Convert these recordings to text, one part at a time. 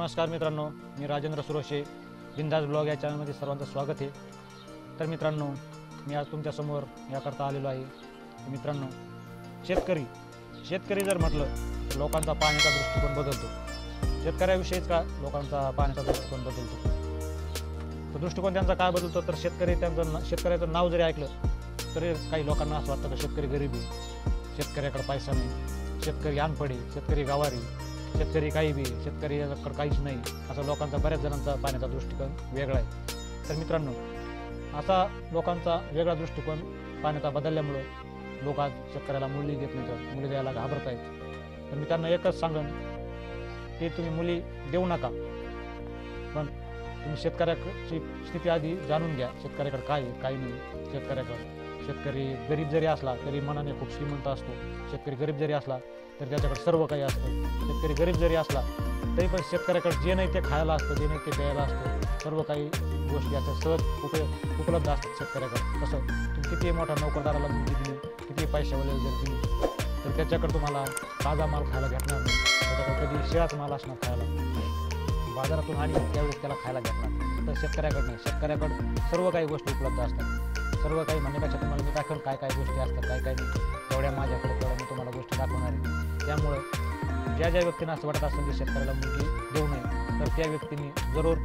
नमस्कार मित्रांनो, मी राजेंद्र सुरोशे. बिंदास ब्लॉग या चॅनलमध्ये सर्वांचं स्वागत आहे. तर मित्रांनो, मी आज तुमच्यासमोर याकरता आलेलो आहे. मित्रांनो, शेतकरी जर म्हटलं तर लोकांचा पाहण्याचा दृष्टिकोन बदलतो. शेतकऱ्याविषयीच का लोकांचा पाहण्याचा दृष्टिकोन बदलतो. तो दृष्टिकोन त्यांचा काय बदलतो तर शेतकऱ्याचं नाव जरी ऐकलं तरी काही लोकांना असं वाटतं की शेतकरी गरीब आहे, शेतकऱ्याकडे पैसा नाही, शेतकरी अनपढ आहे, शेतकरी गावारी, शेतकरी काही बी, शेतकऱ्याकडे काहीच नाही, असं लोकांचा बऱ्याच जणांचा पाहण्याचा दृष्टिकोन वेगळा आहे. तर मित्रांनो, असा लोकांचा वेगळा दृष्टिकोन पाहण्याचा बदलल्यामुळं लोक आज शेतकऱ्याला मुली देत नाहीत, मुली द्यायला घाबरत आहेत. तर मित्रांनो, एकच सांगन की तुम्ही मुली देऊ नका, पण तुम्ही शेतकऱ्याची स्थिती आधी जाणून घ्या. शेतकऱ्याकडे काय आहे, काही नाही. शेतकरी गरीब जरी असला तरी मनाने खूप श्रीमंत असतो. शेतकरी गरीब जरी असला तर त्याच्याकडे सर्व काही असतं. शेतकरी गरीब जरी असला तरी पण शेतकऱ्याकडे जे नाही ते खायला असतं, जे नाही ते प्यायला असतं. सर्व काही गोष्टी असतात, सहज उपलब्ध असतात शेतकऱ्याकडे. कसं तुम्ही किती मोठ्या नोकरदाराला मुलगी दिली, किती पैशावाले जर दिली तर त्याच्याकडे तुम्हाला ताजा माल खायला भेटणार नाही. त्याच्याकडे कधी शिळाच माल असणार खायला बाजारातून, आणि त्यावेळेस त्याला खायला भेटणार. तर शेतकऱ्याकडे नाही, शेतकऱ्याकडे सर्व काही गोष्टी उपलब्ध असतात. सर्व काही म्हणण्यापेक्षा तुम्हाला मी दाखवून काय काय गोष्टी असतात, काय काय नाही. जेवढ्या माझ्याकडे तेवढ्या मी तुम्हाला गोष्टी दाखवणार आहे. त्यामुळं ज्या व्यक्तींना असं वाटत असेल की शेतकऱ्याला मुलगी देऊ नये तर त्या व्यक्तींनी जरूर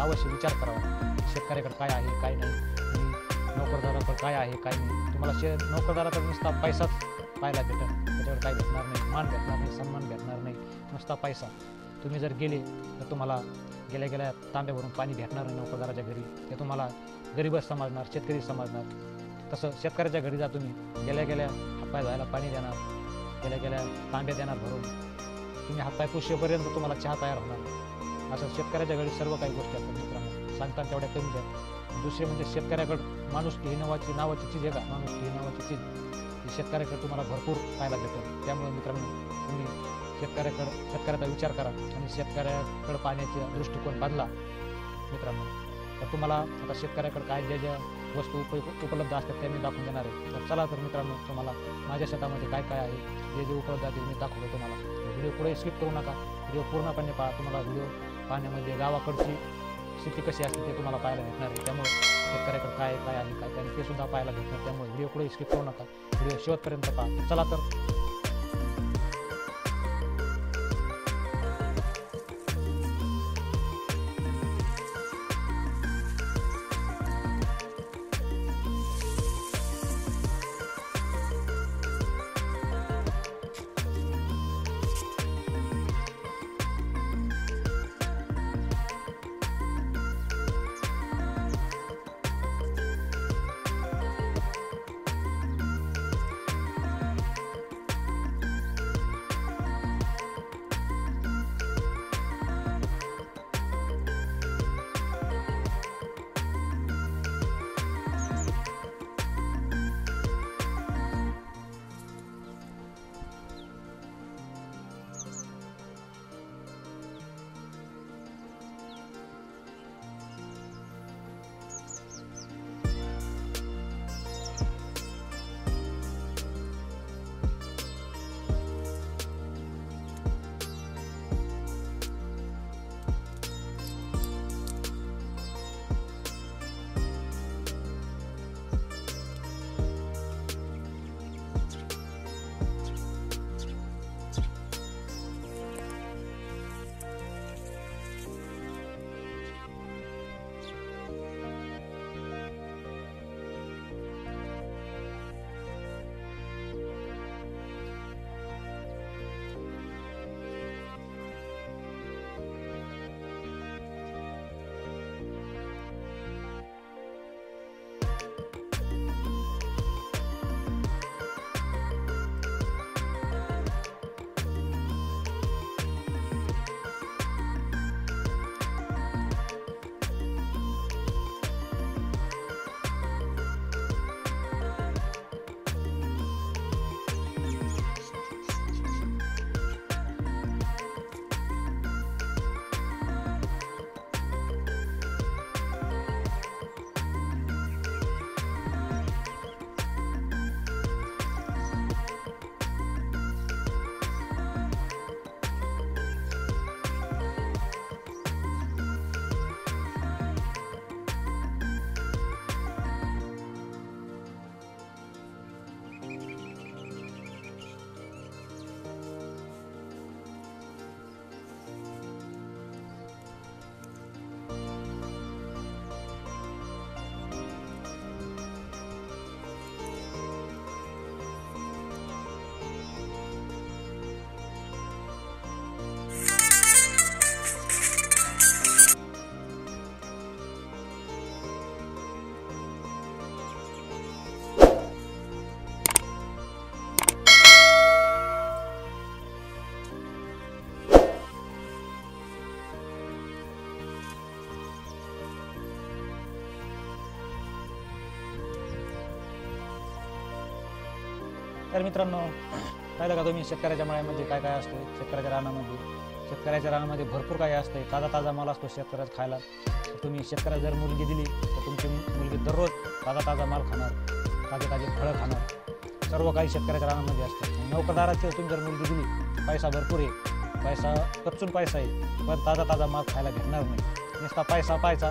अवश्य विचार करावा. शेतकऱ्याकडे काय आहे, काय नाही, आणि नोकरदाराकडे काय आहे, काय नाही. तुम्हाला नोकरदाराकडे नुसता पैसाच पाहायला भेटेल, त्याच्याकडे काय भेटणार नाही, मान भेटणार नाही, सन्मान भेटणार नाही, नुसता पैसा. तुम्ही जर गेले तर तुम्हाला गेल्या तांब्या भरून पाणी भेटणार नाही नोकरदाराच्या घरी. ते तुम्हाला गरीबच समजणार, शेतकरी समजणार. तसं शेतकऱ्याच्या घरी जा तुम्ही, गेल्या हातपाय धुवायला पाणी देणार, गेल्या तांब्या देणार भरून. तुम्ही हातपाय पुशेपर्यंत तुम्हाला चहा तयार होणार. असं शेतकऱ्याच्या घरी सर्व काही गोष्टी असतात मित्रांनो. सांगताना तेवढ्या कमी द्या. दुसरे म्हणजे शेतकऱ्याकडं माणुसकी ही नावाची चीज आहे का, माणुसकी ही नावाची चीज शेतकऱ्याकडे तुम्हाला भरपूर पाहायला भेटेल. त्यामुळे मित्रांनो, तुम्ही शेतकऱ्याचा विचार करा आणि शेतकऱ्याकडे पाहण्याचा दृष्टिकोन बदला मित्रांनो. तर तुम्हाला आता शेतकऱ्याकडे काय ज्या वस्तू उपलब्ध असतात त्या मी दाखवून देणार आहे. तर चला तर मित्रांनो, तुम्हाला माझ्या शेतामध्ये काय काय आहे, जे उपलब्ध आहे मी दाखवतो तुम्हाला. व्हिडिओ पुढे स्किप करू नका, व्हिडिओ पूर्णपणे पहा. तुम्हाला व्हिडिओ पाहण्यामध्ये गावाकडची स्थिती कशी असते ते तुम्हाला पाहायला भेटणार आहे. त्यामुळे शेतकऱ्याकडे काय काय आहे, काय काय ते सुद्धा पाहायला भेटणार. त्यामुळे व्हिडिओ पुढे स्किप करू नका, व्हिडिओ शेवटपर्यंत पहा. चला तर तर मित्रांनो, पाहिलं का तुम्ही शेतकऱ्याच्या मळ्यामध्ये काय काय असतं, शेतकऱ्याच्या रानामध्ये भरपूर काही असतं, ताजा माल असतो शेतकऱ्याचा खायला. तुम्ही शेतकऱ्याला जर मुलगी दिली तर तुमची मुलगी दररोज ताजा माल खाणार, ताजे फळं खाणार, सर्व काही शेतकऱ्याच्या रानामध्ये असतं. नोकरदाराची तुम्ही जर मुलगी दिली, पैसा भरपूर आहे, पैसा कच्चून पैसा आहे, पण ताजा माल खायला भेटणार नाही. नुसता पैसा पाहायचा,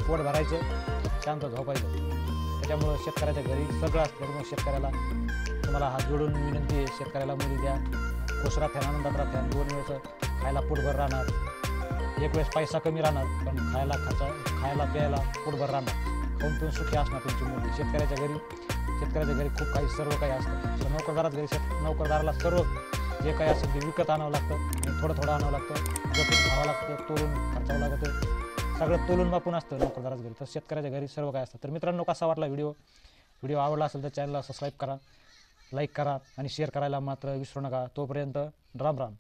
पोट भरायचं, शांत झोपायचं. त्याच्यामुळं शेतकऱ्याच्या घरी सगळं असतं. त्याच्यामुळे शेतकऱ्याला तुम्हाला हात जोडून विनंती आहे, शेतकऱ्याला मुली द्या, खुश राहत्यान, आनंदात राहत्यान, 2 वेळचं खायला पोटभर राहणार, एक वेळेस पैसा कमी राहणार, पण खायला प्यायला पोटभर राहणार, खाऊन पिऊन सुखी असणार तुमची मुलगी. शेतकऱ्याच्या घरी खूप काही सर्व काही असतं. तर नोकरदाराला सर्व जे काही असेल ते विकत आणावं लागतं आणि थोडं आणावं लागतं, जपून खावं लागतं, तोलून खर्चावं लागतं, सगळं तोलून बापून असतं नोकरदाराच्या घरी. तर शेतकऱ्याच्या घरी सर्व काय असतं. तर मित्रांनो, कसा वाटला व्हिडिओ आवडला असेल तर चॅनलला सबस्क्राईब करा, लाईक करा आणि शेअर करायला मात्र विसरू नका. तोपर्यंत राम राम.